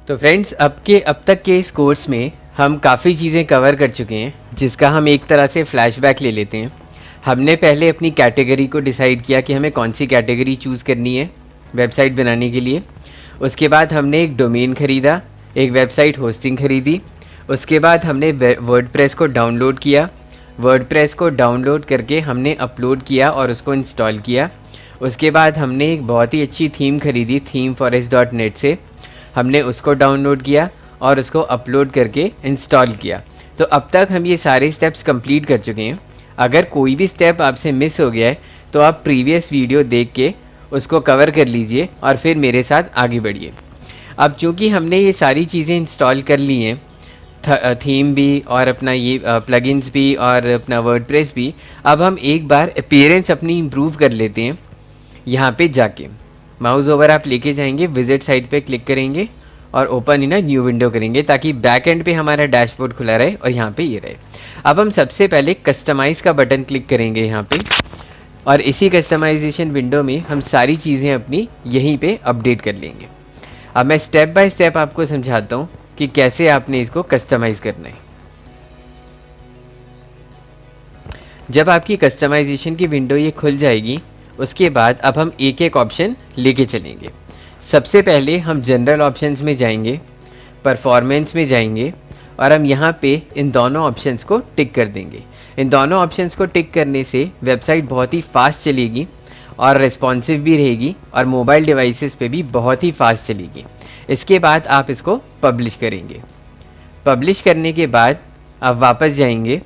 तो फ्रेंड्स अब तक के इस कोर्स में हम काफ़ी चीज़ें कवर कर चुके हैं, जिसका हम एक तरह से फ्लैशबैक ले लेते हैं। हमने पहले अपनी कैटेगरी को डिसाइड किया कि हमें कौन सी कैटेगरी चूज़ करनी है वेबसाइट बनाने के लिए। उसके बाद हमने एक डोमेन ख़रीदा, एक वेबसाइट होस्टिंग ख़रीदी। उसके बाद हमने वर्डप्रेस को डाउनलोड किया। वर्डप्रेस को डाउनलोड करके हमने अपलोड किया और उसको इंस्टॉल किया। उसके बाद हमने एक बहुत ही अच्छी थीम ख़रीदी themeforest.net से, हमने उसको डाउनलोड किया और उसको अपलोड करके इंस्टॉल किया। तो अब तक हम ये सारे स्टेप्स कंप्लीट कर चुके हैं। अगर कोई भी स्टेप आपसे मिस हो गया है तो आप प्रीवियस वीडियो देख के उसको कवर कर लीजिए और फिर मेरे साथ आगे बढ़िए। अब चूँकि हमने ये सारी चीज़ें इंस्टॉल कर ली हैं, थीम भी और अपना ये प्लगइन्स भी और अपना वर्डप्रेस भी, अब हम एक बार अपीयरेंस अपनी इम्प्रूव कर लेते हैं। यहाँ पे जाके माउस ओवर आप लेके जाएंगे, विजिट साइट पे क्लिक करेंगे और open in a new window करेंगे ताकि बैक एंड पे हमारा डैशबोर्ड खुला रहे और यहाँ पे ये रहे। अब हम सबसे पहले कस्टमाइज़ का बटन क्लिक करेंगे यहाँ पे, और इसी कस्टमाइजेशन विंडो में हम सारी चीज़ें अपनी यहीं पे अपडेट कर लेंगे। अब मैं स्टेप बाय स्टेप आपको समझाता हूँ कि कैसे आपने इसको कस्टमाइज़ करना है। जब आपकी कस्टमाइजेशन की विंडो ये खुल जाएगी, उसके बाद अब हम एक एक ऑप्शन लेके चलेंगे। सबसे पहले हम जनरल ऑप्शंस में जाएंगे, परफॉर्मेंस में जाएंगे और हम यहाँ पे इन दोनों ऑप्शंस को टिक कर देंगे। इन दोनों ऑप्शंस को टिक करने से वेबसाइट बहुत ही फास्ट चलेगी और रिस्पॉन्सिव भी रहेगी और मोबाइल डिवाइसेस पे भी बहुत ही फास्ट चलेगी। इसके बाद आप इसको पब्लिश करेंगे। पब्लिश करने के बाद आप वापस जाएंगे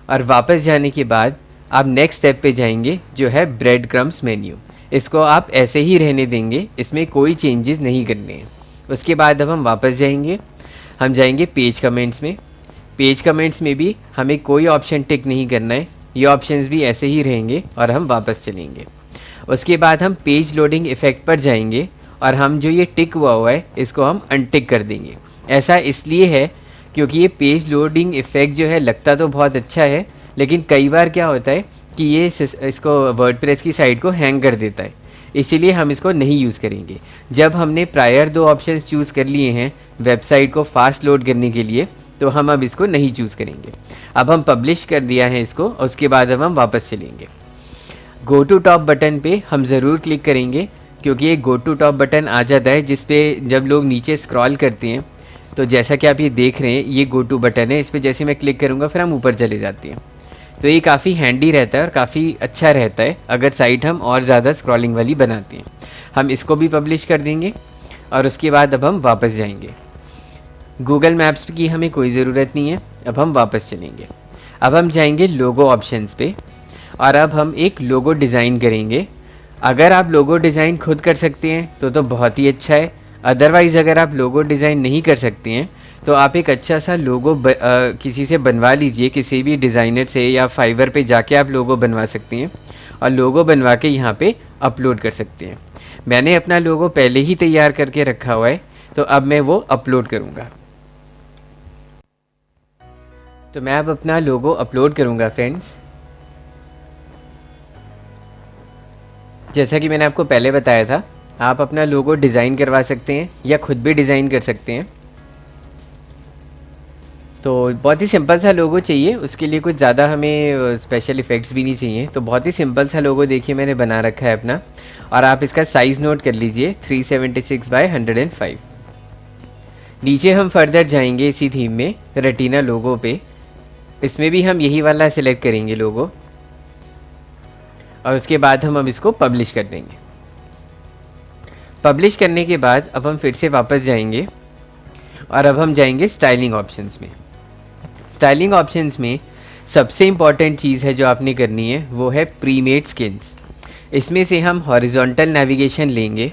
और वापस जाने के बाद आप नेक्स्ट स्टेप पे जाएंगे जो है ब्रेड क्रम्स मेन्यू। इसको आप ऐसे ही रहने देंगे, इसमें कोई चेंजेस नहीं करने हैं। उसके बाद अब हम वापस जाएंगे, हम जाएंगे पेज कमेंट्स में। पेज कमेंट्स में भी हमें कोई ऑप्शन टिक नहीं करना है, ये ऑप्शंस भी ऐसे ही रहेंगे और हम वापस चलेंगे। उसके बाद हम पेज लोडिंग इफ़ेक्ट पर जाएंगे और हम जो ये टिक हुआ है इसको हम अनटिक कर देंगे। ऐसा इसलिए है क्योंकि ये पेज लोडिंग इफ़ेक्ट जो है लगता तो बहुत अच्छा है, लेकिन कई बार क्या होता है कि ये इसको वर्डप्रेस की साइट को हैंग कर देता है, इसीलिए हम इसको नहीं यूज़ करेंगे। जब हमने प्रायर दो ऑप्शंस चूज़ कर लिए हैं वेबसाइट को फास्ट लोड करने के लिए, तो हम अब इसको नहीं चूज़ करेंगे। अब हम पब्लिश कर दिया है इसको, उसके बाद अब हम वापस चलेंगे। गो टू टॉप बटन पे हम ज़रूर क्लिक करेंगे क्योंकि ये गो टू टॉप बटन आ जाता है जिस पे जब लोग नीचे स्क्रॉल करते हैं, तो जैसा कि आप ये देख रहे हैं ये गो टू बटन है, इस पर जैसे मैं क्लिक करूँगा फिर हम ऊपर चले जाते हैं। तो ये काफ़ी हैंडी रहता है और काफ़ी अच्छा रहता है अगर साइट हम और ज़्यादा स्क्रॉलिंग वाली बनाते हैं। हम इसको भी पब्लिश कर देंगे और उसके बाद अब हम वापस जाएंगे। गूगल मैप्स की हमें कोई ज़रूरत नहीं है, अब हम वापस चलेंगे। अब हम जाएंगे लोगो ऑप्शंस पे और अब हम एक लोगो डिज़ाइन करेंगे। अगर आप लोगो डिज़ाइन खुद कर सकते हैं तो बहुत ही अच्छा है, अदरवाइज़ अगर आप लोगो डिज़ाइन नहीं कर सकते हैं तो आप एक अच्छा सा लोगो किसी से बनवा लीजिए, किसी भी डिज़ाइनर से, या फाइवर पे जाके आप लोगो बनवा सकते हैं और लोगो बनवा के यहाँ पे अपलोड कर सकते हैं। मैंने अपना लोगो पहले ही तैयार करके रखा हुआ है, तो अब मैं वो अपलोड करूँगा। तो मैं अब अपना लोगो अपलोड करूँगा फ्रेंड्स। जैसा कि मैंने आपको पहले बताया था, आप अपना लोगो डिज़ाइन करवा सकते हैं या खुद भी डिज़ाइन कर सकते हैं। तो बहुत ही सिंपल सा लोगो चाहिए, उसके लिए कुछ ज़्यादा हमें स्पेशल इफ़ेक्ट्स भी नहीं चाहिए। तो बहुत ही सिंपल सा लोगो देखिए मैंने बना रखा है अपना, और आप इसका साइज़ नोट कर लीजिए 376 बाय 105। नीचे हम फर्दर जाएंगे इसी थीम में रेटिना लोगो पे, इसमें भी हम यही वाला सिलेक्ट करेंगे लोगो और उसके बाद हम अब इसको पब्लिश कर देंगे। पब्लिश करने के बाद अब हम फिर से वापस जाएंगे और अब हम जाएंगे स्टाइलिंग ऑप्शंस में। स्टाइलिंग ऑप्शंस में सबसे इम्पॉर्टेंट चीज़ है जो आपने करनी है वो है प्रीमेड स्किन्स। इसमें से हम हॉरिजॉन्टल नेविगेशन लेंगे।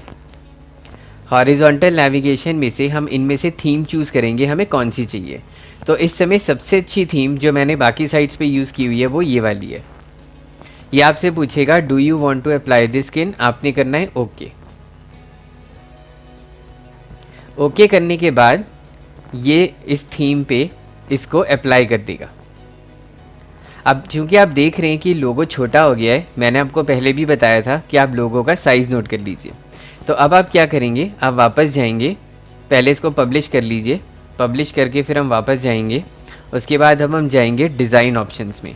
हॉरिजॉन्टल नेविगेशन में से हम इनमें से थीम चूज़ करेंगे हमें कौन सी चाहिए। तो इस समय सबसे अच्छी थीम जो मैंने बाकी साइट्स पे यूज़ की हुई है वो ये वाली है। ये आपसे पूछेगा do you want to apply this skin, आपने करना है ओके। ओके करने के बाद ये इस थीम पे इसको अप्लाई कर देगा। अब चूंकि आप देख रहे हैं कि लोगो छोटा हो गया है, मैंने आपको पहले भी बताया था कि आप लोगों का साइज़ नोट कर लीजिए। तो अब आप क्या करेंगे, आप वापस जाएंगे पहले इसको पब्लिश कर लीजिए। पब्लिश करके फिर हम वापस जाएंगे। उसके बाद हम जाएंगे डिज़ाइन ऑप्शंस में।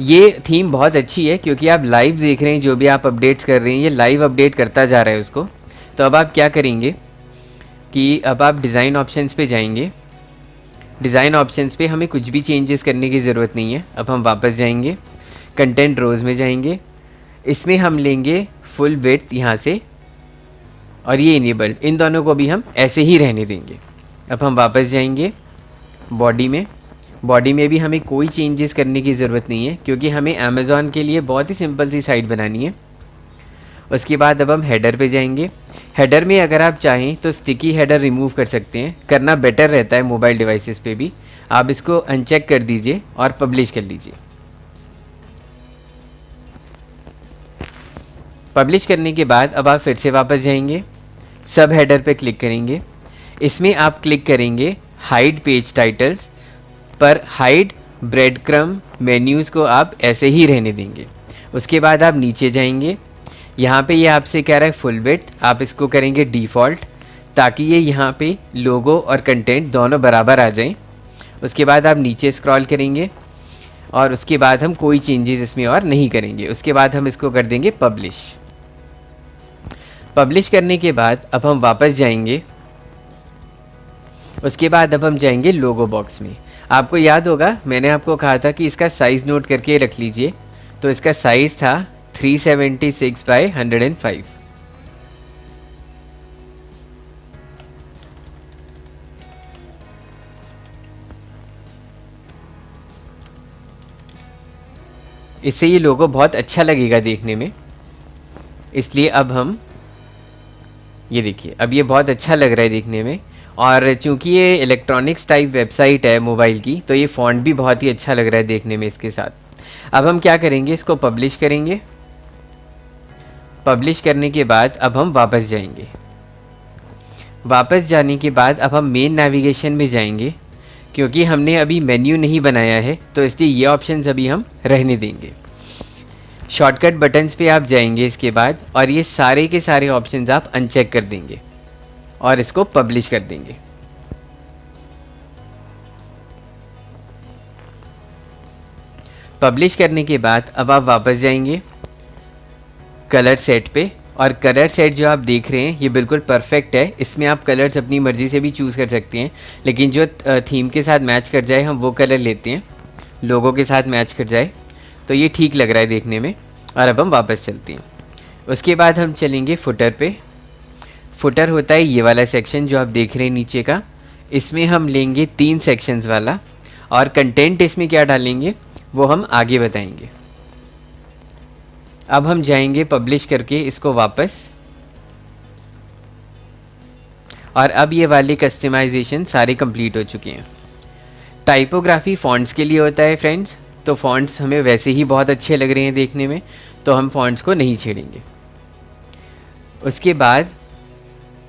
ये थीम बहुत अच्छी है क्योंकि आप लाइव देख रहे हैं, जो भी आप अपडेट्स कर रहे हैं ये लाइव अपडेट करता जा रहा है उसको। तो अब आप क्या करेंगे कि अब आप डिज़ाइन ऑप्शंस पे जाएंगे। डिज़ाइन ऑप्शंस पे हमें कुछ भी चेंजेस करने की ज़रूरत नहीं है। अब हम वापस जाएंगे, कंटेंट रोज़ में जाएंगे, इसमें हम लेंगे फुल विड्थ यहाँ से, और ये इनेबल्ड, इन दोनों को भी हम ऐसे ही रहने देंगे। अब हम वापस जाएंगे बॉडी में। बॉडी में भी हमें कोई चेंजेस करने की ज़रूरत नहीं है क्योंकि हमें अमेज़ॉन के लिए बहुत ही सिंपल सी साइट बनानी है। उसके बाद अब हम हेडर पे जाएंगे। हेडर में अगर आप चाहें तो स्टिकी हेडर रिमूव कर सकते हैं, करना बेटर रहता है मोबाइल डिवाइसेस पे भी। आप इसको अनचेक कर दीजिए और पब्लिश कर लीजिए। पब्लिश करने के बाद अब आप फिर से वापस जाएंगे, सब हेडर पे क्लिक करेंगे। इसमें आप क्लिक करेंगे हाइड पेज टाइटल्स, पर हाइड ब्रेड क्रम मेन्यूज़ को आप ऐसे ही रहने देंगे। उसके बाद आप नीचे जाएंगे, यहाँ पे ये आपसे कह रहा है फुल विड्थ, आप इसको करेंगे डिफ़ॉल्ट ताकि ये यहाँ पे लोगो और कंटेंट दोनों बराबर आ जाएं। उसके बाद आप नीचे स्क्रॉल करेंगे और उसके बाद हम कोई चेंजेस इसमें और नहीं करेंगे। उसके बाद हम इसको कर देंगे पब्लिश। पब्लिश करने के बाद अब हम वापस जाएंगे। उसके बाद अब हम जाएंगे लोगो बॉक्स में। आपको याद होगा मैंने आपको कहा था कि इसका साइज़ नोट करके रख लीजिए। तो इसका साइज़ था 376 बाई 105। इससे ये लोगो बहुत अच्छा लगेगा देखने में, इसलिए अब हम ये देखिए, अब ये बहुत अच्छा लग रहा है देखने में। और चूंकि ये इलेक्ट्रॉनिक्स टाइप वेबसाइट है मोबाइल की, तो ये फ़ॉन्ट भी बहुत ही अच्छा लग रहा है देखने में इसके साथ। अब हम क्या करेंगे, इसको पब्लिश करेंगे। पब्लिश करने के बाद अब हम वापस जाएंगे। वापस जाने के बाद अब हम मेन नेविगेशन में जाएंगे। क्योंकि हमने अभी मेन्यू नहीं बनाया है तो इसलिए ये ऑप्शंस अभी हम रहने देंगे। शॉर्टकट बटन्स पे आप जाएंगे इसके बाद, और ये सारे के सारे ऑप्शंस आप अनचेक कर देंगे और इसको पब्लिश कर देंगे। पब्लिश करने के बाद अब आप वापस जाएंगे कलर सेट पे, और कलर सेट जो आप देख रहे हैं ये बिल्कुल परफेक्ट है। इसमें आप कलर्स अपनी मर्ज़ी से भी चूज़ कर सकते हैं, लेकिन जो थीम के साथ मैच कर जाए हम वो कलर लेते हैं, लोगों के साथ मैच कर जाए। तो ये ठीक लग रहा है देखने में। और अब हम वापस चलते हैं। उसके बाद हम चलेंगे फुटर पे। फुटर होता है ये वाला सेक्शन जो आप देख रहे हैं नीचे का। इसमें हम लेंगे 3 सेक्शंस वाला, और कंटेंट इसमें क्या डालेंगे वो हम आगे बताएंगे। अब हम जाएंगे पब्लिश करके इसको वापस, और अब ये वाले कस्टमाइजेशन सारे कंप्लीट हो चुके हैं। टाइपोग्राफी फ़ॉन्ट्स के लिए होता है फ्रेंड्स, तो फ़ॉन्ट्स हमें वैसे ही बहुत अच्छे लग रहे हैं देखने में, तो हम फ़ॉन्ट्स को नहीं छेड़ेंगे। उसके बाद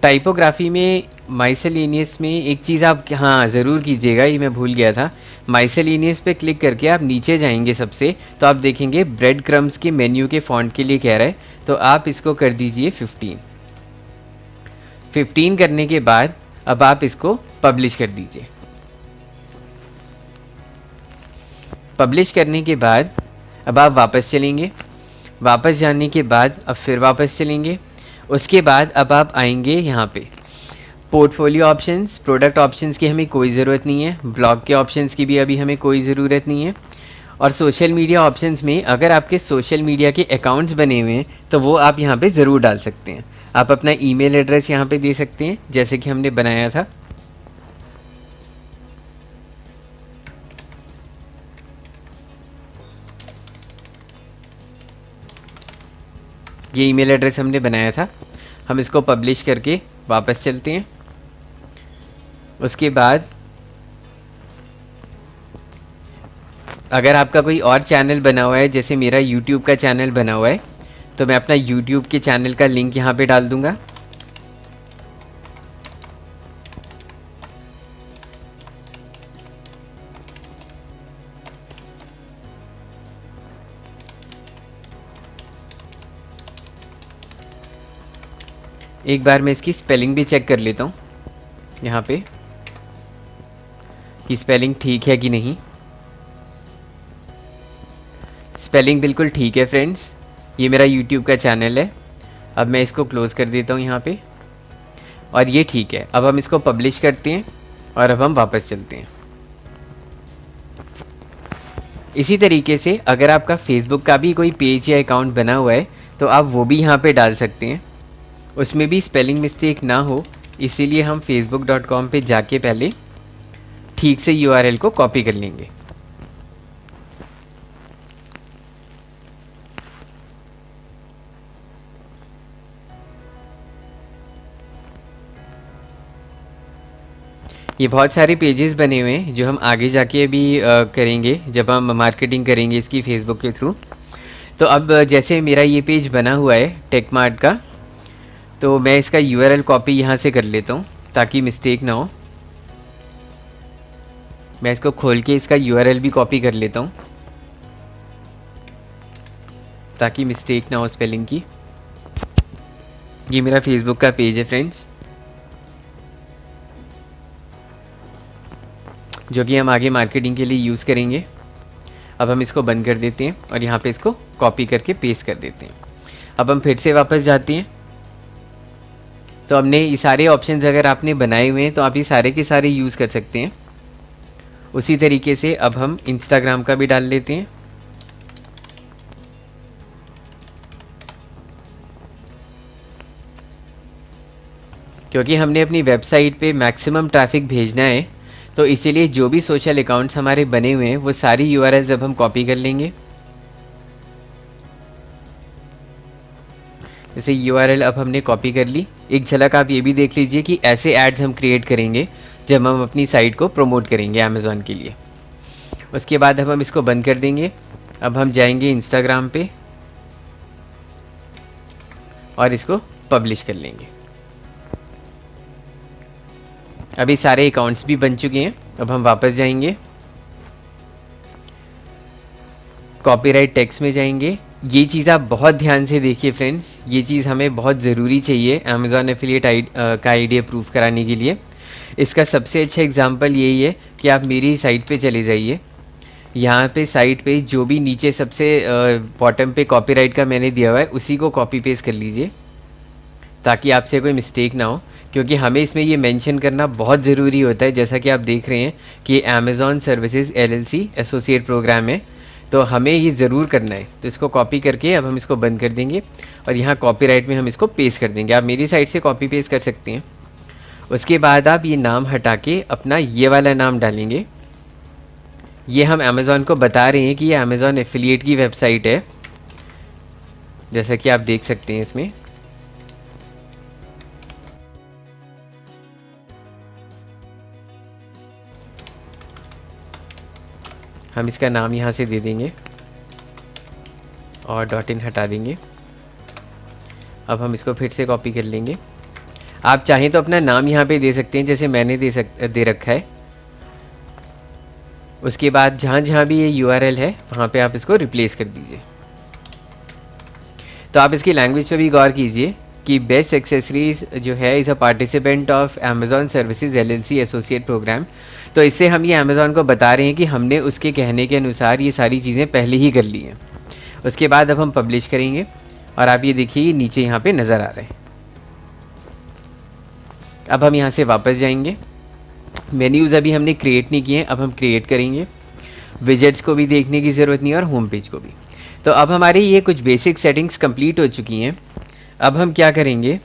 टाइपोग्राफी में माइसेलेनियस में एक चीज़ आप हाँ ज़रूर कीजिएगा, ये मैं भूल गया था। माइसेलेनियस पे क्लिक करके आप नीचे जाएंगे सबसे, तो आप देखेंगे ब्रेड क्रम्स के मेन्यू के फ़ॉन्ट के लिए कह रहा है, तो आप इसको कर दीजिए 15 करने के बाद अब आप इसको पब्लिश कर दीजिए। पब्लिश करने के बाद अब आप वापस चलेंगे। वापस जाने के बाद अब फिर वापस चलेंगे। उसके बाद अब आप आएंगे यहाँ पे पोर्टफोलियो ऑप्शंस, प्रोडक्ट ऑप्शंस की हमें कोई ज़रूरत नहीं है, ब्लॉग के ऑप्शंस की भी अभी हमें कोई ज़रूरत नहीं है। और सोशल मीडिया ऑप्शंस में अगर आपके सोशल मीडिया के अकाउंट्स बने हुए हैं तो वो आप यहाँ पे ज़रूर डाल सकते हैं। आप अपना ईमेल एड्रेस यहाँ पे दे सकते हैं जैसे कि हमने बनाया था। ये ईमेल एड्रेस हमने बनाया था। हम इसको पब्लिश करके वापस चलते हैं। उसके बाद अगर आपका कोई और चैनल बना हुआ है, जैसे मेरा YouTube का चैनल बना हुआ है, तो मैं अपना YouTube के चैनल का लिंक यहाँ पे डाल दूँगा। एक बार मैं इसकी स्पेलिंग भी चेक कर लेता हूँ। यहाँ पे कि स्पेलिंग ठीक है कि नहीं। स्पेलिंग बिल्कुल ठीक है फ्रेंड्स। ये मेरा यूट्यूब का चैनल है। अब मैं इसको क्लोज़ कर देता हूँ यहाँ पे, और ये ठीक है। अब हम इसको पब्लिश करते हैं और अब हम वापस चलते हैं। इसी तरीके से अगर आपका फेसबुक का भी कोई पेज या अकाउंट बना हुआ है तो आप वो भी यहाँ पे डाल सकते हैं, उसमें भी स्पेलिंग मिस्टेक ना हो, इसीलिए हम facebook.com पे जाके पहले ठीक से URL को कॉपी कर लेंगे। ये बहुत सारे पेजेस बने हुए हैं जो हम आगे जाके अभी करेंगे जब हम मार्केटिंग करेंगे इसकी फेसबुक के थ्रू। तो अब जैसे मेरा ये पेज बना हुआ है टेकमार्ट का, तो मैं इसका URL कॉपी यहाँ से कर लेता हूँ ताकि मिस्टेक ना हो। मैं इसको खोल के इसका URL भी कॉपी कर लेता हूँ ताकि मिस्टेक ना हो स्पेलिंग की। ये मेरा फेसबुक का पेज है फ्रेंड्स, जो कि हम आगे मार्केटिंग के लिए यूज़ करेंगे। अब हम इसको बंद कर देते हैं और यहाँ पे इसको कॉपी करके पेस्ट कर देते हैं। अब हम फिर से वापस जाते हैं। तो हमने ये सारे ऑप्शंस अगर आपने बनाए हुए हैं तो आप ये सारे के सारे यूज़ कर सकते हैं। उसी तरीके से अब हम इंस्टाग्राम का भी डाल लेते हैं। क्योंकि हमने अपनी वेबसाइट पे मैक्सिमम ट्रैफिक भेजना है, तो इसीलिए जो भी सोशल अकाउंट्स हमारे बने हुए हैं वो सारी URLs अब हम कॉपी कर लेंगे। जैसे URL अब हमने कॉपी कर ली। एक झलक आप ये भी देख लीजिए कि ऐसे एड्स हम क्रिएट करेंगे जब हम अपनी साइट को प्रमोट करेंगे अमेज़ॉन के लिए। उसके बाद अब हम इसको बंद कर देंगे। अब हम जाएंगे इंस्टाग्राम पे और इसको पब्लिश कर लेंगे। अभी सारे अकाउंट्स भी बन चुके हैं। अब हम वापस जाएंगे, कॉपीराइट टेक्स्ट में जाएंगे। ये चीज़ आप बहुत ध्यान से देखिए फ्रेंड्स, ये चीज़ हमें बहुत ज़रूरी चाहिए अमेज़ॉन एफिलिएट का आईडी अप्रूव कराने के लिए। इसका सबसे अच्छा एग्जांपल यही है कि आप मेरी साइट पे चले जाइए। यहाँ पे साइट पे जो भी नीचे सबसे बॉटम पे कॉपीराइट का मैंने दिया हुआ है उसी को कॉपी पेस्ट कर लीजिए ताकि आपसे कोई मिस्टेक ना हो। क्योंकि हमें इसमें ये मेंशन करना बहुत ज़रूरी होता है, जैसा कि आप देख रहे हैं कि Amazon services LLC associate program है, तो हमें ये ज़रूर करना है। तो इसको कॉपी करके अब हम इसको बंद कर देंगे और यहाँ कॉपीराइट में हम इसको पेस्ट कर देंगे। आप मेरी साइट से कॉपी पेस्ट कर सकते हैं। उसके बाद आप ये नाम हटा के अपना ये वाला नाम डालेंगे। ये हम अमेज़ॉन को बता रहे हैं कि ये अमेज़ॉन एफिलिएट की वेबसाइट है, जैसा कि आप देख सकते हैं इसमें। हम इसका नाम यहाँ से दे देंगे और .in हटा देंगे। अब हम इसको फिर से कॉपी कर लेंगे। आप चाहें तो अपना नाम यहाँ पे दे सकते हैं, जैसे मैंने दे रखा है। उसके बाद जहाँ जहाँ भी ये URL है वहाँ पे आप इसको रिप्लेस कर दीजिए। तो आप इसकी लैंग्वेज पे भी गौर कीजिए कि बेस्ट एक्सेसरीज जो है is a participant of Amazon services LLC associate program. तो इससे हम ये अमेज़ॉन को बता रहे हैं कि हमने उसके कहने के अनुसार ये सारी चीज़ें पहले ही कर ली हैं। उसके बाद अब हम पब्लिश करेंगे और आप ये देखिए नीचे यहाँ पे नज़र आ रहा है। अब हम यहाँ से वापस जाएंगे। मेन्यूज़ अभी हमने क्रिएट नहीं किए हैं, अब हम क्रिएट करेंगे। विजेट्स को भी देखने की ज़रूरत नहीं है और होम पेज को भी। तो अब हमारी ये कुछ बेसिक सेटिंग्स कंप्लीट हो चुकी हैं। अब हम क्या करेंगे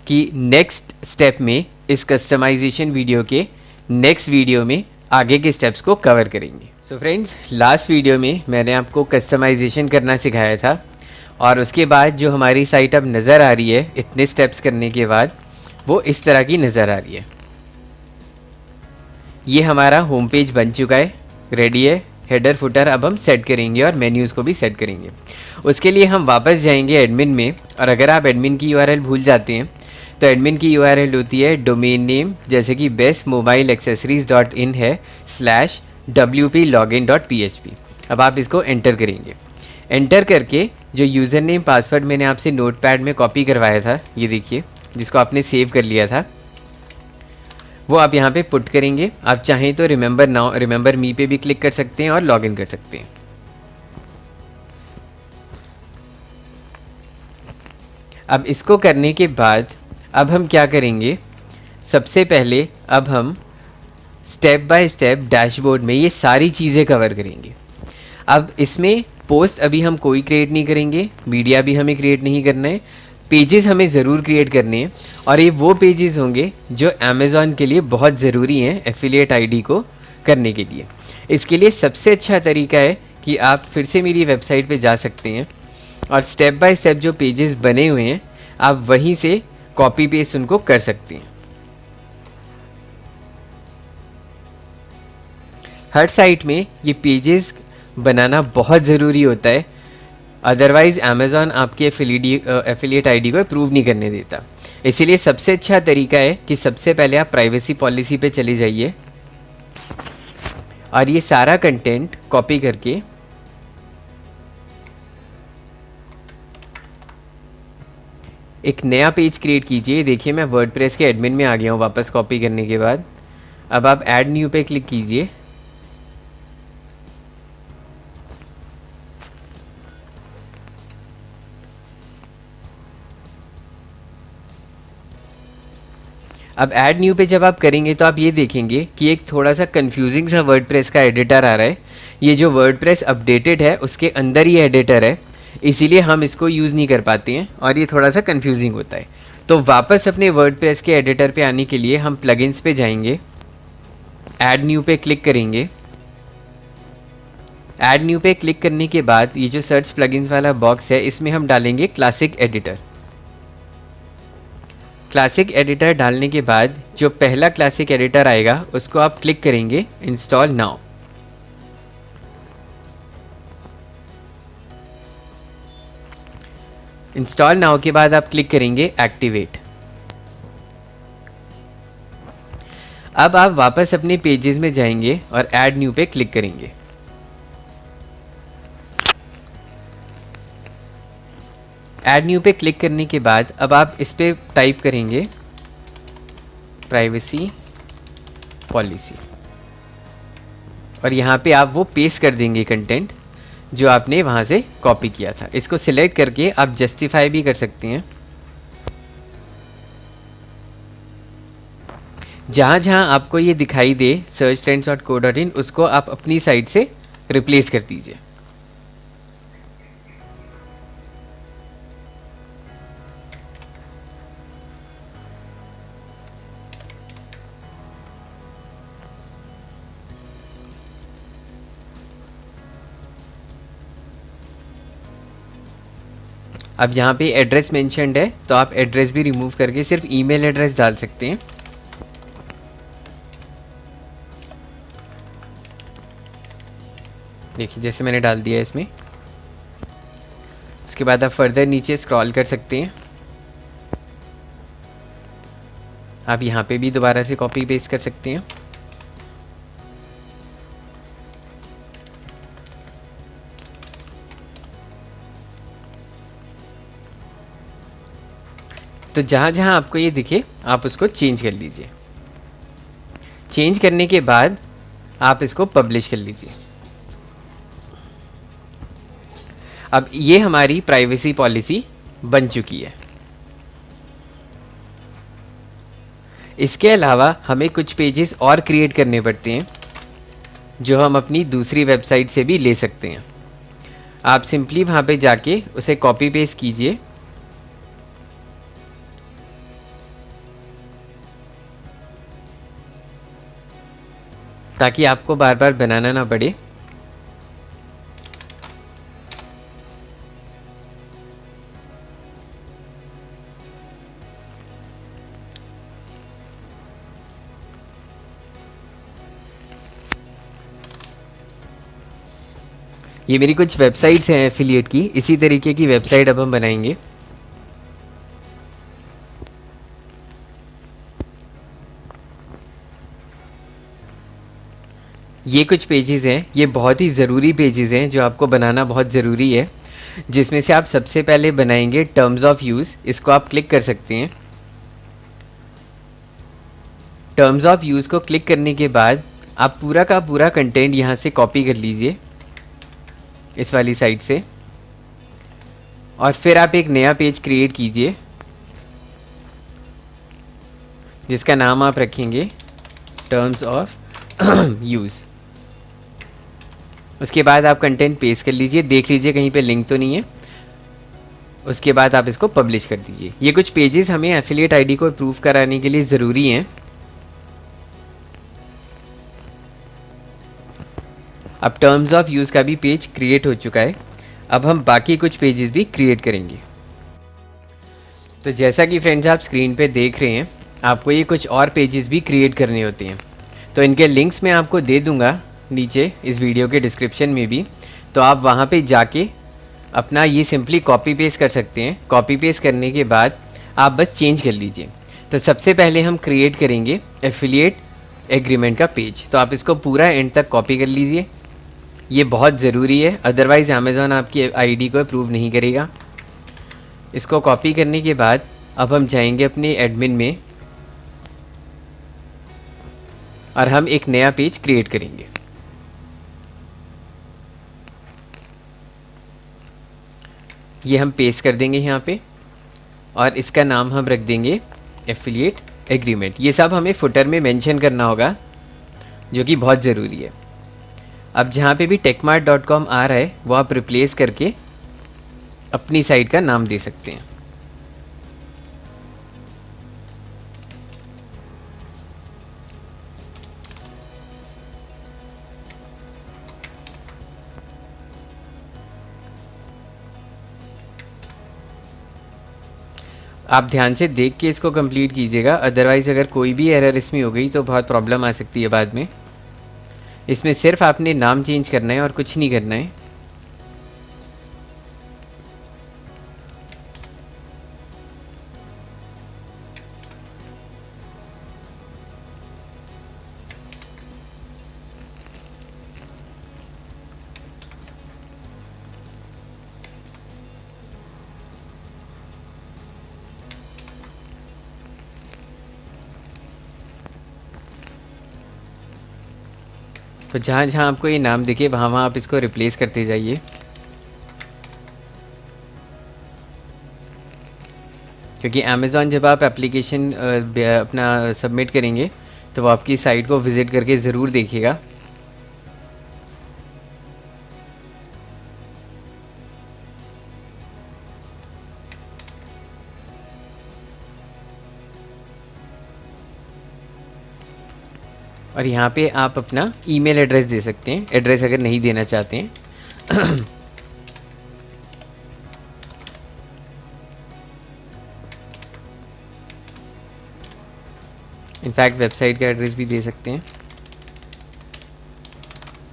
कि नेक्स्ट स्टेप में इस कस्टमाइजेशन वीडियो के नेक्स्ट वीडियो में आगे के स्टेप्स को कवर करेंगे। सो फ्रेंड्स, लास्ट वीडियो में मैंने आपको कस्टमाइजेशन करना सिखाया था और उसके बाद जो हमारी साइट अब नज़र आ रही है इतने स्टेप्स करने के बाद, वो इस तरह की नज़र आ रही है। ये हमारा होम पेज बन चुका है, रेडी है। हेडर फुटर अब हम सेट करेंगे और मेन्यूज़ को भी सेट करेंगे। उसके लिए हम वापस जाएंगे एडमिन में, और अगर आप एडमिन की URL भूल जाते हैं तो एडमिन की URL होती है डोमेन नेम, जैसे कि bestmobileaccessories.in है /wplogin.php। अब आप इसको एंटर करेंगे। एंटर करके जो यूज़र नेम पासवर्ड मैंने आपसे नोटपैड में कॉपी करवाया था, ये देखिए, जिसको आपने सेव कर लिया था, वो आप यहाँ पे पुट करेंगे। आप चाहें तो रिमेंबर नाउ रिमेंबर मी पे भी क्लिक कर सकते हैं और लॉगिन कर सकते हैं। अब इसको करने के बाद अब हम क्या करेंगे, सबसे पहले अब हम स्टेप बाय स्टेप डैशबोर्ड में ये सारी चीज़ें कवर करेंगे। अब इसमें पोस्ट अभी हम कोई क्रिएट नहीं करेंगे, मीडिया भी हमें क्रिएट नहीं करना है, पेजेस हमें ज़रूर क्रिएट करने हैं और ये वो पेजेस होंगे जो अमेज़ॉन के लिए बहुत ज़रूरी हैं एफिलिएट आईडी को करने के लिए। इसके लिए सबसे अच्छा तरीका है कि आप फिर से मेरी वेबसाइट पे जा सकते हैं और स्टेप बाय स्टेप जो पेजेस बने हुए हैं आप वहीं से कॉपी पेस्ट उनको कर सकते हैं। हर साइट में ये पेजेस बनाना बहुत ज़रूरी होता है, अदरवाइज़ अमेज़ॉन आपके एफिलिएट आईडी को अप्रूव नहीं करने देता। इसीलिए सबसे अच्छा तरीका है कि सबसे पहले आप प्राइवेसी पॉलिसी पे चले जाइए और ये सारा कंटेंट कॉपी करके एक नया पेज क्रिएट कीजिए। देखिए मैं वर्डप्रेस के एडमिन में आ गया हूँ वापस कॉपी करने के बाद। अब आप ऐड न्यू पे क्लिक कीजिए। अब ऐड न्यू पे जब आप करेंगे तो आप ये देखेंगे कि एक थोड़ा सा कंफ्यूजिंग सा वर्डप्रेस का एडिटर आ रहा है। ये जो वर्डप्रेस अपडेटेड है उसके अंदर ही एडिटर है, इसीलिए हम इसको यूज़ नहीं कर पाते हैं और ये थोड़ा सा कंफ्यूजिंग होता है। तो वापस अपने वर्डप्रेस के एडिटर पे आने के लिए हम प्लगइन्स पे जाएंगे, ऐड न्यू पे क्लिक करेंगे। ऐड न्यू पे क्लिक करने के बाद ये जो सर्च प्लगइन्स वाला बॉक्स है इसमें हम डालेंगे क्लासिक एडिटर। क्लासिक एडिटर डालने के बाद जो पहला क्लासिक एडिटर आएगा उसको आप क्लिक करेंगे इंस्टॉल नाउ। इंस्टॉल नाउ के बाद आप क्लिक करेंगे एक्टिवेट। अब आप वापस अपने पेजेस में जाएंगे और ऐड न्यू पे क्लिक करेंगे। ऐड न्यू पे क्लिक करने के बाद अब आप इस पे टाइप करेंगे प्राइवेसी पॉलिसी और यहाँ पे आप वो पेस्ट कर देंगे कंटेंट जो आपने वहाँ से कॉपी किया था। इसको सिलेक्ट करके आप जस्टिफाई भी कर सकते हैं। जहाँ जहाँ आपको ये दिखाई दे searchtrends.co.in उसको आप अपनी साइट से रिप्लेस कर दीजिए। अब यहाँ पे एड्रेस मेंशन्ड है तो आप एड्रेस भी रिमूव करके सिर्फ ईमेल एड्रेस डाल सकते हैं। देखिए जैसे मैंने डाल दिया इसमें। उसके बाद आप फर्दर नीचे स्क्रॉल कर सकते हैं। आप यहाँ पे भी दोबारा से कॉपी पेस्ट कर सकते हैं। तो जहाँ जहाँ आपको ये दिखे आप उसको चेंज कर लीजिए। चेंज करने के बाद आप इसको पब्लिश कर लीजिए। अब ये हमारी प्राइवेसी पॉलिसी बन चुकी है। इसके अलावा हमें कुछ पेजेस और क्रिएट करने पड़ते हैं जो हम अपनी दूसरी वेबसाइट से भी ले सकते हैं। आप सिंपली वहाँ पे जाके उसे कॉपी पेस्ट कीजिए ताकि आपको बार बार बनाना ना पड़े। ये मेरी कुछ वेबसाइट्स हैं एफिलिएट की, इसी तरीके की वेबसाइट अब हम बनाएंगे। ये कुछ पेजेस हैं, ये बहुत ही ज़रूरी पेजेस हैं जो आपको बनाना बहुत ज़रूरी है, जिसमें से आप सबसे पहले बनाएंगे टर्म्स ऑफ यूज़। इसको आप क्लिक कर सकते हैं। टर्म्स ऑफ यूज़ को क्लिक करने के बाद आप पूरा का पूरा कंटेंट यहाँ से कॉपी कर लीजिए इस वाली साइट से, और फिर आप एक नया पेज क्रिएट कीजिए जिसका नाम आप रखेंगे टर्म्स ऑफ यूज़। उसके बाद आप कंटेंट पेस्ट कर लीजिए, देख लीजिए कहीं पे लिंक तो नहीं है। उसके बाद आप इसको पब्लिश कर दीजिए। ये कुछ पेजेस हमें एफिलिएट आईडी को अप्रूव कराने के लिए ज़रूरी हैं। अब टर्म्स ऑफ यूज़ का भी पेज क्रिएट हो चुका है। अब हम बाकी कुछ पेजेस भी क्रिएट करेंगे। तो जैसा कि फ्रेंड्स आप स्क्रीन पे देख रहे हैं, आपको ये कुछ और पेजेस भी क्रिएट करने होते हैं। तो इनके लिंक्स मैं आपको दे दूंगा नीचे इस वीडियो के डिस्क्रिप्शन में भी, तो आप वहाँ पे जाके अपना ये सिंपली कॉपी पेस्ट कर सकते हैं। कॉपी पेस्ट करने के बाद आप बस चेंज कर लीजिए। तो सबसे पहले हम क्रिएट करेंगे एफिलिएट एग्रीमेंट का पेज। तो आप इसको पूरा एंड तक कॉपी कर लीजिए, ये बहुत ज़रूरी है, अदरवाइज़ अमेज़ॉन आपकी आईडी को अप्रूव नहीं करेगा। इसको कॉपी करने के बाद अब हम जाएंगे अपने एडमिन में और हम एक नया पेज क्रिएट करेंगे। ये हम पेस्ट कर देंगे यहाँ पे और इसका नाम हम रख देंगे एफिलिएट एग्रीमेंट। ये सब हमें फुटर में मेंशन करना होगा, जो कि बहुत ज़रूरी है। अब जहाँ पे भी techmart.com आ रहा है वो आप रिप्लेस करके अपनी साइट का नाम दे सकते हैं। आप ध्यान से देख के इसको कंप्लीट कीजिएगा, अदरवाइज़ अगर कोई भी एरर इसमें हो गई तो बहुत प्रॉब्लम आ सकती है बाद में। इसमें सिर्फ आपने नाम चेंज करना है और कुछ नहीं करना है। तो जहाँ जहाँ आपको ये नाम दिखे वहाँ वहाँ आप इसको रिप्लेस करते जाइए, क्योंकि अमेज़ॉन जब आप एप्लीकेशन अपना सबमिट करेंगे तो वो आपकी साइट को विज़िट करके ज़रूर देखेगा। और यहाँ पे आप अपना ईमेल एड्रेस दे सकते हैं, एड्रेस अगर नहीं देना चाहते हैं। इनफैक्ट वेबसाइट का एड्रेस भी दे सकते हैं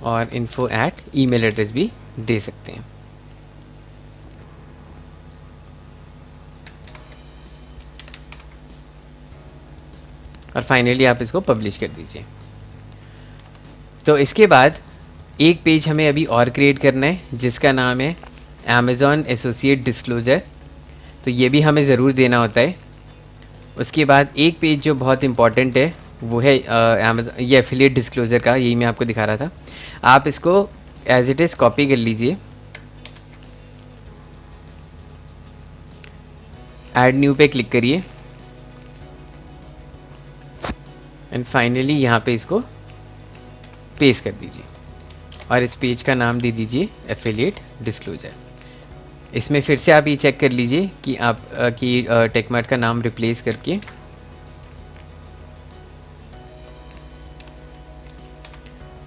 और info@email एड्रेस भी दे सकते हैं। और फाइनली आप इसको पब्लिश कर दीजिए। तो इसके बाद एक पेज हमें अभी और क्रिएट करना है जिसका नाम है अमेज़ॉन एसोसिएट डिस्क्लोजर। तो ये भी हमें ज़रूर देना होता है। उसके बाद एक पेज जो बहुत इम्पॉर्टेंट है वो है अमेज़ॉन ये एफिलिएट डिस्क्लोजर का, यही मैं आपको दिखा रहा था। आप इसको एज इट इज़ कॉपी कर लीजिए, ऐड न्यू पे क्लिक करिए एंड फाइनली यहाँ पे इसको पेस्ट कर दीजिए और इस पेज का नाम दे दीजिए एफिलिएट डिस्क्लोजर। इसमें फिर से आप ये चेक कर लीजिए कि आप टेकमार्ट का नाम रिप्लेस करके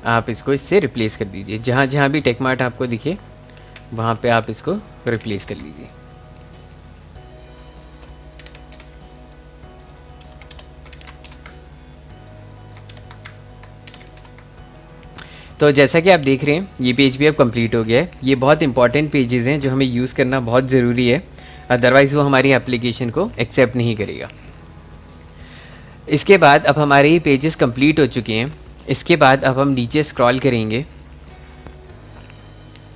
आप इसको इससे रिप्लेस कर दीजिए। जहाँ जहाँ भी टेकमार्ट आपको दिखे वहाँ पे आप इसको रिप्लेस कर लीजिए। तो जैसा कि आप देख रहे हैं ये पेज भी अब कंप्लीट हो गया है। ये बहुत इंपॉर्टेंट पेजेस हैं जो हमें यूज़ करना बहुत ज़रूरी है, अदरवाइज़ वो हमारी एप्लीकेशन को एक्सेप्ट नहीं करेगा। इसके बाद अब हमारे ये पेजेस कंप्लीट हो चुके हैं। इसके बाद अब हम नीचे स्क्रॉल करेंगे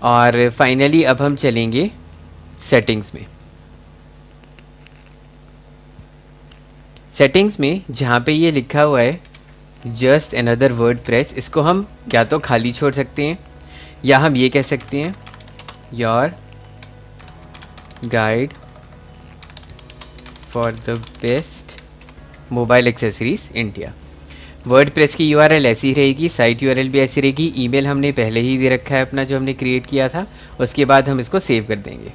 और फाइनली अब हम चलेंगे सेटिंग्स में। सेटिंग्स में जहाँ पे ये लिखा हुआ है जस्ट अनदर वर्डप्रेस, इसको हम या तो खाली छोड़ सकते हैं या हम ये कह सकते हैं your guide for the best mobile accessories India. WordPress की यूआरएल ऐसी रहेगी, साइट यूआरएल भी ऐसी रहेगी, ईमेल हमने पहले ही दे रखा है अपना जो हमने क्रिएट किया था। उसके बाद हम इसको सेव कर देंगे।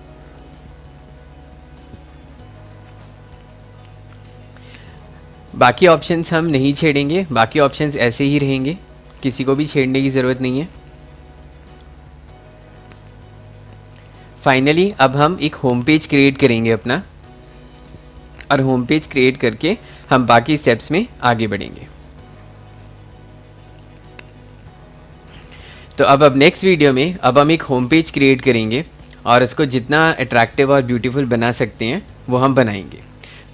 बाकी ऑप्शंस हम नहीं छेड़ेंगे, बाकी ऑप्शंस ऐसे ही रहेंगे, किसी को भी छेड़ने की ज़रूरत नहीं है। फाइनली अब हम एक होम पेज क्रिएट करेंगे अपना, और होम पेज क्रिएट करके हम बाकी स्टेप्स में आगे बढ़ेंगे। तो अब नेक्स्ट वीडियो में अब हम एक होम पेज क्रिएट करेंगे और उसको जितना अट्रैक्टिव और ब्यूटीफुल बना सकते हैं वो हम बनाएंगे।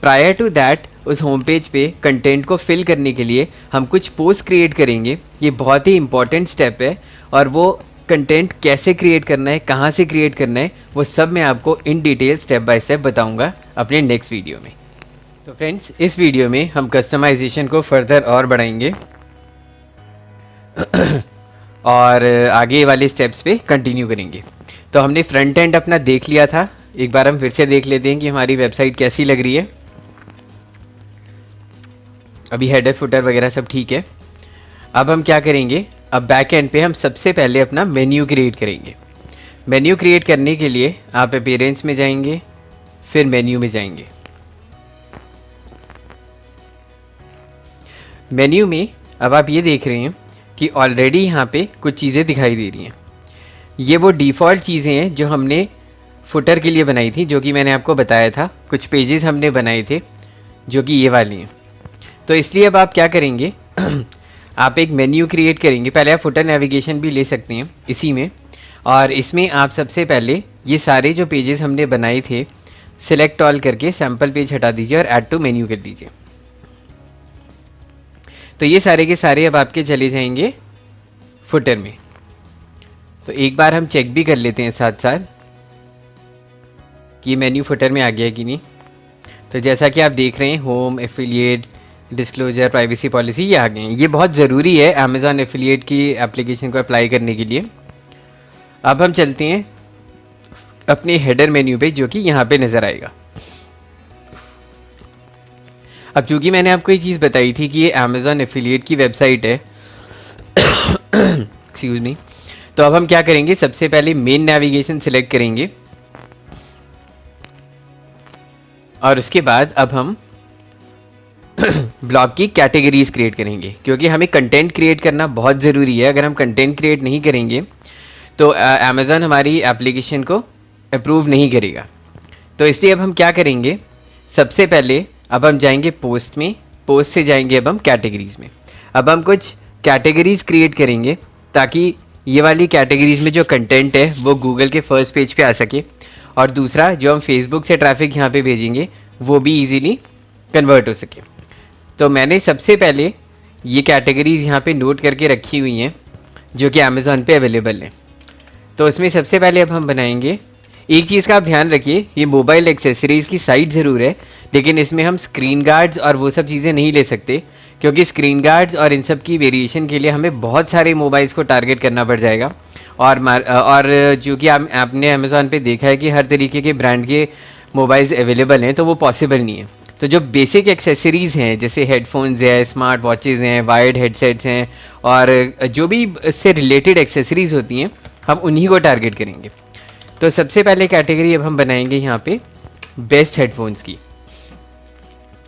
प्रायर टू दैट उस होम पेज पे कंटेंट को फिल करने के लिए हम कुछ पोस्ट क्रिएट करेंगे। ये बहुत ही इंपॉर्टेंट स्टेप है, और वो कंटेंट कैसे क्रिएट करना है, कहाँ से क्रिएट करना है, वो सब मैं आपको in detail step by step बताऊंगा अपने नेक्स्ट वीडियो में। तो फ्रेंड्स, इस वीडियो में हम कस्टमाइजेशन को फर्दर और बढ़ाएंगे और आगे वाले स्टेप्स पे कंटिन्यू करेंगे। तो हमने फ्रंट एंड अपना देख लिया था, एक बार हम फिर से देख लेते हैं कि हमारी वेबसाइट कैसी लग रही है। अभी हेडर फुटर वगैरह सब ठीक है। अब हम क्या करेंगे, अब बैक एंड पे हम सबसे पहले अपना मेन्यू क्रिएट करेंगे। मेन्यू क्रिएट करने के लिए आप अपीयरेंस में जाएंगे, फिर मेन्यू में जाएंगे। मेन्यू में अब आप ये देख रहे हैं कि ऑलरेडी यहाँ पे कुछ चीज़ें दिखाई दे रही हैं। ये वो डिफ़ॉल्ट चीज़ें हैं जो हमने फुटर के लिए बनाई थी, जो कि मैंने आपको बताया था। कुछ पेजेस हमने बनाए थे जो कि ये वाली हैं। तो इसलिए अब आप क्या करेंगे आप एक मेन्यू क्रिएट करेंगे। पहले आप फुटर नेविगेशन भी ले सकते हैं इसी में, और इसमें आप सबसे पहले ये सारे जो पेजेस हमने बनाए थे सिलेक्ट ऑल करके सैम्पल पेज हटा दीजिए और ऐड टू मेन्यू कर दीजिए। तो ये सारे के सारे अब आपके चले जाएंगे फुटर में। तो एक बार हम चेक भी कर लेते हैं साथ साथ कि मेन्यू फुटर में आ गया है कि नहीं। तो जैसा कि आप देख रहे हैं, home, affiliate, disclosure, privacy policy, ये आ गए हैं। ये बहुत ज़रूरी है अमेज़ॉन एफिलिएट की एप्लीकेशन को अप्लाई करने के लिए। अब हम चलते हैं अपने हेडर मेन्यू पे, जो कि यहाँ पे नज़र आएगा। अब चूँकि मैंने आपको ये चीज़ बताई थी कि ये अमेज़ॉन एफिलिएट की वेबसाइट है एक्सक्यूज़ मी, तो अब हम क्या करेंगे, सबसे पहले मेन नेविगेशन सिलेक्ट करेंगे और उसके बाद अब हम ब्लॉग की कैटेगरीज क्रिएट करेंगे, क्योंकि हमें कंटेंट क्रिएट करना बहुत ज़रूरी है। अगर हम कंटेंट क्रिएट नहीं करेंगे तो अमेज़ॉन हमारी एप्लीकेशन को अप्रूव नहीं करेगा। तो इसलिए अब हम क्या करेंगे, सबसे पहले अब हम जाएंगे पोस्ट में, पोस्ट से जाएंगे अब हम कैटेगरीज़ में। अब हम कुछ कैटेगरीज़ क्रिएट करेंगे ताकि ये वाली कैटेगरीज़ में जो कंटेंट है वो गूगल के फर्स्ट पेज पे आ सके, और दूसरा जो हम फेसबुक से ट्रैफिक यहाँ पे भेजेंगे वो भी इजीली कन्वर्ट हो सके। तो मैंने सबसे पहले ये कैटेगरीज़ यहाँ पे नोट करके रखी हुई हैं जो कि अमेज़ॉन पे अवेलेबल हैं। तो उसमें सबसे पहले अब हम बनाएंगे, एक चीज़ का आप ध्यान रखिए, ये मोबाइल एक्सेसरीज़ की साइट ज़रूर है, लेकिन इसमें हम स्क्रीन गार्ड्स और वो सब चीज़ें नहीं ले सकते, क्योंकि स्क्रीन गार्ड्स और इन सब की वेरिएशन के लिए हमें बहुत सारे मोबाइल्स को टारगेट करना पड़ जाएगा। और जो कि आपने अमेज़ॉन पे देखा है कि हर तरीके के ब्रांड के मोबाइल्स अवेलेबल हैं, तो वो पॉसिबल नहीं है। तो जो बेसिक एक्सेसरीज़ हैं जैसे हेडफोन्स हैं, स्मार्ट वॉचेज़ हैं, वायर्ड हेडसेट्स हैं, और जो भी इससे रिलेटेड एक्सेसरीज़ होती हैं हम उन्हीं को टारगेट करेंगे। तो सबसे पहले कैटेगरी अब हम बनाएंगे यहाँ पे बेस्ट हेडफोन्स की।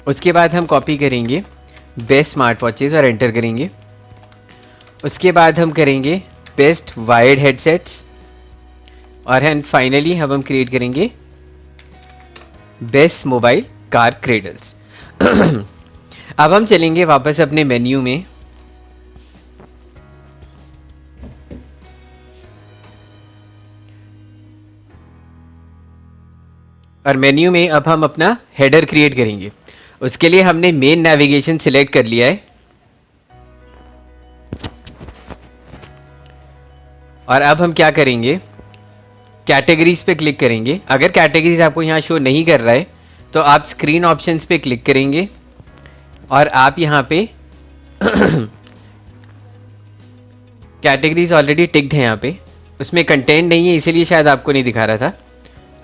उसके बाद हम कॉपी करेंगे बेस्ट स्मार्ट वॉचेज़ और एंटर करेंगे। उसके बाद हम करेंगे बेस्ट वायर्ड हेडसेट्स, और एंड फाइनली अब हम क्रिएट करेंगे बेस्ट मोबाइल कार क्रेडल्स। अब हम चलेंगे वापस अपने मेन्यू में, और मेन्यू में अब हम अपना हेडर क्रिएट करेंगे। उसके लिए हमने मेन नेविगेशन सिलेक्ट कर लिया है, और अब हम क्या करेंगे, कैटेगरीज पे क्लिक करेंगे। अगर कैटेगरीज आपको यहाँ शो नहीं कर रहा है तो आप स्क्रीन ऑप्शंस पे क्लिक करेंगे और आप यहाँ पे कैटेगरीज ऑलरेडी टिक्ड है यहाँ पे, उसमें कंटेंट नहीं है इसीलिए शायद आपको नहीं दिखा रहा था।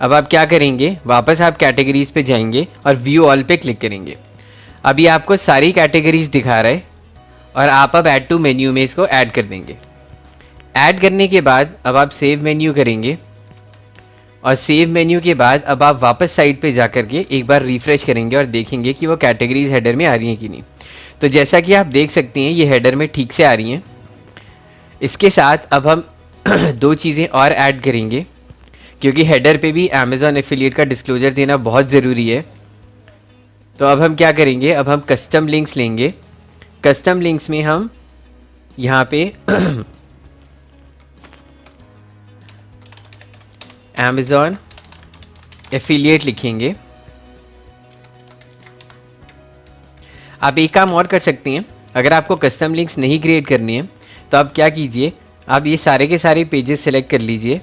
अब आप क्या करेंगे, वापस आप कैटेगरीज पे जाएंगे और व्यू ऑल पे क्लिक करेंगे। अभी आपको सारी कैटेगरीज दिखा रहा है और आप अब ऐड टू मेन्यू में इसको ऐड कर देंगे। ऐड करने के बाद अब आप सेव मेन्यू करेंगे और सेव मेन्यू के बाद अब आप वापस साइट पे जा कर के एक बार रिफ़्रेश करेंगे और देखेंगे कि वो कैटेगरीज हेडर में आ रही हैं कि नहीं। तो जैसा कि आप देख सकते हैं ये हेडर में ठीक से आ रही हैं। इसके साथ अब हम दो चीज़ें और ऐड करेंगे, क्योंकि हेडर पे भी अमेज़ॉन एफिलिएट का डिस्क्लोजर देना बहुत ज़रूरी है। तो अब हम क्या करेंगे, अब हम कस्टम लिंक्स लेंगे। कस्टम लिंक्स में हम यहाँ पे अमेज़ॉन एफिलिएट लिखेंगे। आप एक काम और कर सकते हैं, अगर आपको कस्टम लिंक्स नहीं क्रिएट करनी है तो आप क्या कीजिए, आप ये सारे के सारे पेजेस सेलेक्ट कर लीजिए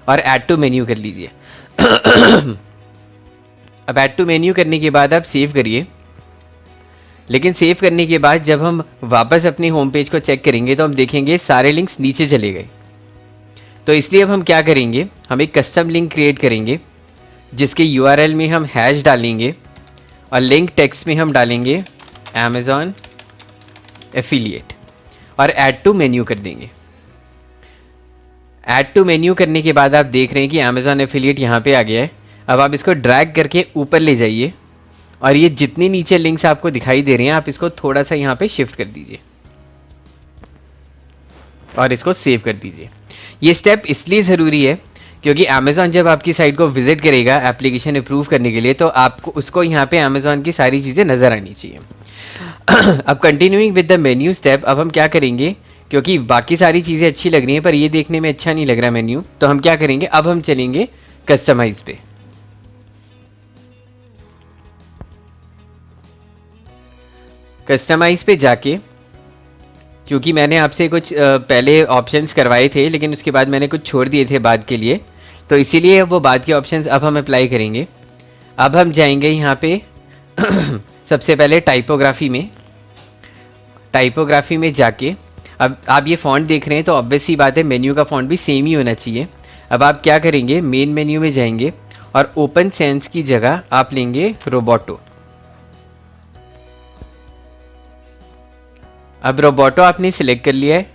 और ऐड टू मेन्यू कर लीजिए। अब ऐड टू मेन्यू करने के बाद आप सेव करिए। लेकिन सेव करने के बाद जब हम वापस अपनी होम पेज को चेक करेंगे तो हम देखेंगे सारे लिंक्स नीचे चले गए। तो इसलिए अब हम क्या करेंगे, हम एक कस्टम लिंक क्रिएट करेंगे जिसके यूआरएल में हम हैश डालेंगे और लिंक टेक्स्ट में हम डालेंगे अमेज़ॉन एफिलिएट और ऐड टू मेन्यू कर देंगे। ऐड टू मेन्यू करने के बाद आप देख रहे हैं कि अमेज़ॉन एफिलिएट यहाँ पे आ गया है। अब आप इसको ड्रैग करके ऊपर ले जाइए और ये जितनी नीचे लिंक्स आपको दिखाई दे रही हैं आप इसको थोड़ा सा यहाँ पे शिफ्ट कर दीजिए और इसको सेव कर दीजिए। ये स्टेप इसलिए ज़रूरी है क्योंकि अमेज़ॉन जब आपकी साइट को विजिट करेगा एप्लीकेशन अप्रूव करने के लिए तो आपको उसको यहाँ पे अमेज़ॉन की सारी चीज़ें नज़र आनी चाहिए। अब continuing with the menu step, अब हम क्या करेंगे, क्योंकि बाकी सारी चीज़ें अच्छी लग रही हैं पर ये देखने में अच्छा नहीं लग रहा मेन्यू, तो हम क्या करेंगे, अब हम चलेंगे कस्टमाइज पे। कस्टमाइज पे जाके, क्योंकि मैंने आपसे कुछ पहले ऑप्शंस करवाए थे लेकिन उसके बाद मैंने कुछ छोड़ दिए थे बाद के लिए, तो इसीलिए वो बाद के ऑप्शंस अब हम अप्लाई करेंगे। अब हम जाएंगे यहाँ पे सबसे पहले टाइपोग्राफी में जाके, अब आप ये फ़ॉन्ट देख रहे हैं तो ऑब्वियस सी बात है मेन्यू का फ़ॉन्ट भी सेम ही होना चाहिए। अब आप क्या करेंगे, मेन मेन्यू में जाएंगे और ओपन सेंस की जगह आप लेंगे रोबोटो। अब रोबोटो आपने सिलेक्ट कर लिया है।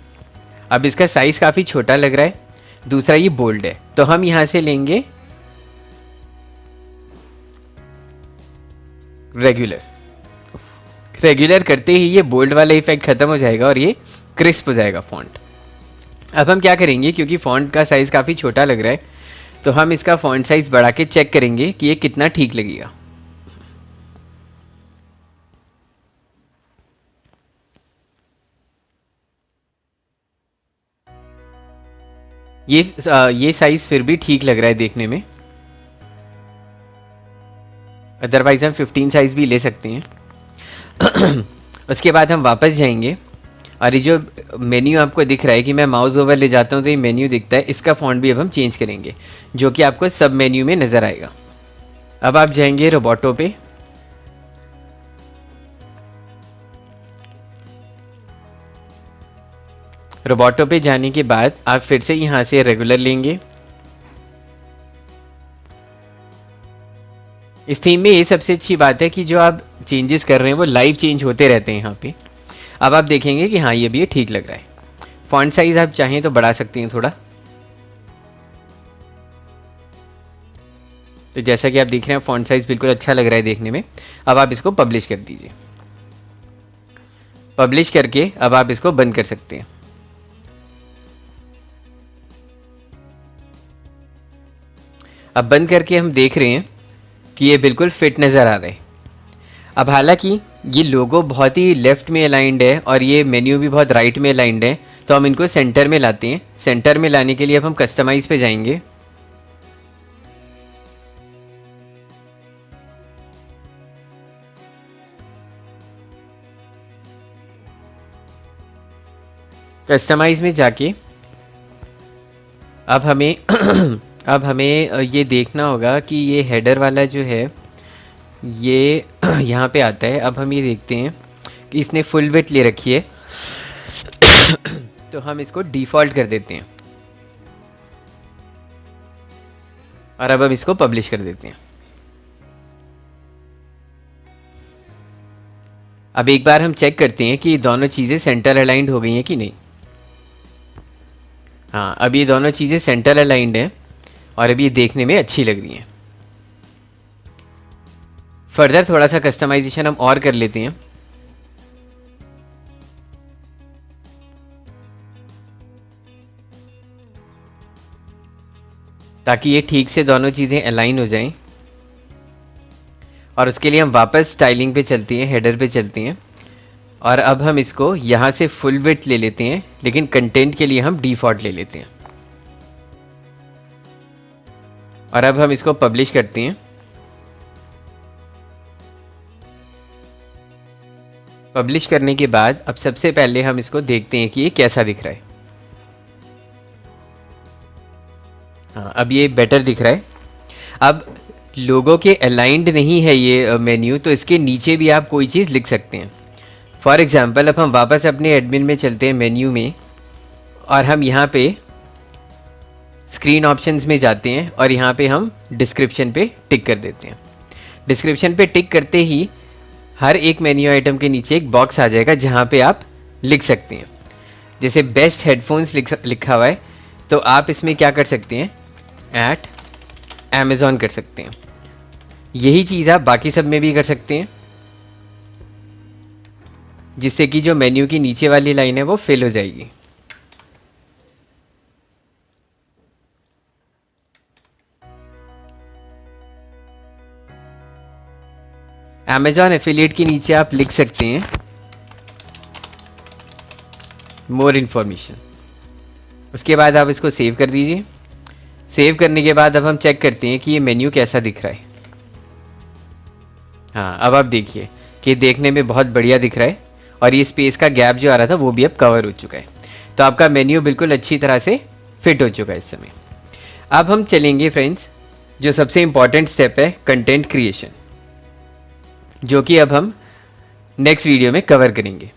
अब इसका साइज़ काफ़ी छोटा लग रहा है, दूसरा ये बोल्ड है, तो हम यहाँ से लेंगे रेगुलर करते ही ये बोल्ड वाला इफेक्ट ख़त्म हो जाएगा और ये क्रिस्प हो जाएगा फ़ॉन्ट। अब हम क्या करेंगे, क्योंकि फ़ॉन्ट का साइज़ काफ़ी छोटा लग रहा है तो हम इसका फ़ॉन्ट साइज़ बढ़ा के चेक करेंगे कि ये कितना ठीक लगेगा। ये साइज़ फिर भी ठीक लग रहा है देखने में, अदरवाइज़ हम 15 साइज़ भी ले सकते हैं। उसके बाद हम वापस जाएंगे और ये जो मेन्यू आपको दिख रहा है कि मैं माउस ओवर ले जाता हूँ तो ये मेन्यू दिखता है, इसका फ़ॉन्ट भी अब हम चेंज करेंगे जो कि आपको सब मेन्यू में नज़र आएगा। अब आप जाएंगे रोबोटो पे, रोबोटो पे जाने के बाद आप फिर से यहाँ से रेगुलर लेंगे। इस थीम में ये सबसे अच्छी बात है कि जो आप चेंजेस कर रहे हैं वो लाइव चेंज होते रहते हैं यहाँ पे। अब आप देखेंगे कि हाँ ये भी ठीक लग रहा है। फॉन्ट साइज आप चाहें तो बढ़ा सकते हैं थोड़ा, तो जैसा कि आप देख रहे हैं फॉन्ट साइज बिल्कुल अच्छा लग रहा है देखने में। अब आप इसको पब्लिश कर दीजिए। पब्लिश करके अब आप इसको बंद कर सकते हैं। अब बंद करके हम देख रहे हैं कि ये बिल्कुल फिट नज़र आ रहा है। अब हालांकि ये लोगो बहुत ही लेफ़्ट में अलाइंड है और ये मेन्यू भी बहुत राइट में अलाइंड है, तो हम इनको सेंटर में लाते हैं। सेंटर में लाने के लिए अब हम कस्टमाइज़ पे जाएंगे। कस्टमाइज़ में जाके अब हमें ये देखना होगा कि ये हेडर वाला जो है ये यहाँ पे आता है। अब हम ये देखते हैं इसने फुल विड्थ ले रखी है तो हम इसको डिफ़ॉल्ट कर देते हैं और अब हम इसको पब्लिश कर देते हैं। अब एक बार हम चेक करते हैं कि दोनों चीज़ें सेंटर अलाइंड हो गई हैं कि नहीं। हाँ, अब ये दोनों चीज़ें सेंटर अलाइंड हैं और अब ये देखने में अच्छी लग रही हैं। फर्दर थोड़ा सा कस्टमाइजेशन हम और कर लेते हैं। ताकि ये ठीक से दोनों चीज़ें अलाइन हो जाएं। और उसके लिए हम वापस स्टाइलिंग पे चलते हैं, हेडर पे चलते हैं और अब हम इसको यहाँ से फुल विड्थ ले लेते हैं, लेकिन कंटेंट के लिए हम डिफ़ॉल्ट ले लेते हैं और अब हम इसको पब्लिश करते हैं। पब्लिश करने के बाद अब सबसे पहले हम इसको देखते हैं कि ये कैसा दिख रहा है। हाँ, अब ये बेटर दिख रहा है। अब लोगों के अलाइंड नहीं है ये मेन्यू, तो इसके नीचे भी आप कोई चीज़ लिख सकते हैं। फॉर एग्ज़ाम्पल अब हम वापस अपने एडमिन में चलते हैं, मेन्यू में, और हम यहाँ पे स्क्रीन ऑप्शंस में जाते हैं और यहाँ पे हम डिस्क्रिप्शन पे टिक कर देते हैं। डिस्क्रिप्शन पे टिक करते ही हर एक मेन्यू आइटम के नीचे एक बॉक्स आ जाएगा जहाँ पे आप लिख सकते हैं। जैसे बेस्ट हेडफोन्स लिखा हुआ है तो आप इसमें क्या कर सकते हैं, एट अमेज़ॉन कर सकते हैं। यही चीज़ आप बाकी सब में भी कर सकते हैं, जिससे कि जो मेन्यू की नीचे वाली लाइन है वो फिल हो जाएगी। अमेज़ॉन एफिलिएट के नीचे आप लिख सकते हैं मोर इन्फॉर्मेशन। उसके बाद आप इसको सेव कर दीजिए। सेव करने के बाद अब हम चेक करते हैं कि ये मेन्यू कैसा दिख रहा है। हाँ, अब आप देखिए कि देखने में बहुत बढ़िया दिख रहा है और ये स्पेस का गैप जो आ रहा था वो भी अब कवर हो चुका है। तो आपका मेन्यू बिल्कुल अच्छी तरह से फिट हो चुका है इस समय। अब हम चलेंगे फ्रेंड्स, जो सबसे इम्पॉर्टेंट स्टेप है, कंटेंट क्रिएशन, जो कि अब हम नेक्स्ट वीडियो में कवर करेंगे।